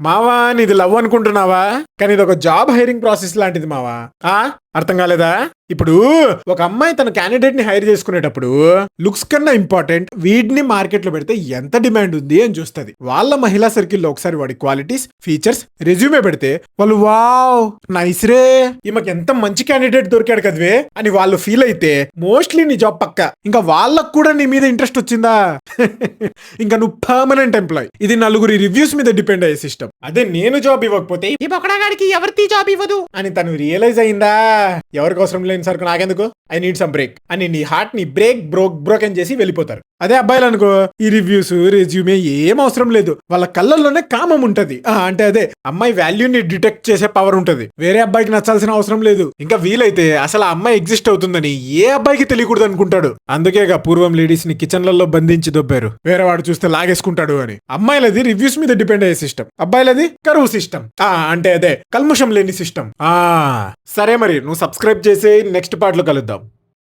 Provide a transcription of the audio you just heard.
మావా నీది లవ్ అనుకుంటున్నావా? కానీ ఇది ఒక జాబ్ హైరింగ్ ప్రాసెస్ లాంటిది మావా. అర్థం కాలేదా? ఇప్పుడు ఒక అమ్మాయి తన క్యాండిడేట్ ని హైర్ చేసుకునేటప్పుడు లుక్స్ కన్నా ఇంపార్టెంట్ వీడిని మార్కెట్ లో పెడితే ఎంత డిమాండ్ ఉంది అని చూస్తుంది. వాళ్ళ మహిళా సర్కిల్లో ఒకసారి వాడి క్వాలిటీస్, ఫీచర్స్, రెజ్యూమే పెడితే వాళ్ళు వావ్ నైస్ రే ఈమెకి ఎంత మంచి క్యాండిడేట్ దొరికాడు కదవే అని వాళ్ళు ఫీల్ అయితే మోస్ట్లీ నీ జాబ్ పక్క. ఇంకా వాళ్ళకు కూడా నీ మీద ఇంట్రెస్ట్ వచ్చిందా ఇంకా నువ్వు పర్మనెంట్ ఎంప్లాయ్. ఇది నలుగురి రివ్యూస్ మీద డిపెండ్ అయ్యే సిస్టమ్. అదే నేను జాబ్ ఇవ్వకపోతే ఈ బొక్కడాగాడికి ఎవరిది జాబ్ ఇవ్వదు అని తను రియలైజ్ అయిందా? ఎవరికి అవసరం లేని సరుకు నాకెందుకు, ఐ నీడ్ సమ్ బ్రేక్ అని నీ హార్ట్ ని బ్రోకెన్ చేసి వెళ్ళిపోతారు. అదే అబ్బాయిలు అనుకో, ఈ రివ్యూస్, రెజ్యూమే ఏం అవసరం లేదు. వాళ్ళ కళ్ళల్లోనే కామం ఉంటది. అంటే అదే అమ్మాయి వాల్యూని డిటెక్ట్ చేసే పవర్ ఉంటది. వేరే అబ్బాయికి నచ్చాల్సిన అవసరం లేదు. ఇంకా వీలైతే అసలు ఆ అమ్మాయి ఎగ్జిస్ట్ అవుతుందని ఏ అబ్బాయికి తెలియకూడదు అనుకుంటాడు. అందుకేగా పూర్వం లేడీస్ ని కిచెన్లలో బంధించి దొబ్బారు, వేరే వాడు చూస్తే లాగేసుకుంటాడు అని. అమ్మాయిలది రివ్యూస్ మీద డిపెండ్ అయ్యే సిస్టమ్, అబ్బాయిలది కరువు సిస్టమ్. అంటే అదే కల్ముషం లేని సిస్టమ్. సరే మరి నువ్వు సబ్స్క్రైబ్ చేసి నెక్స్ట్ పార్ట్ లో కలుద్దాం.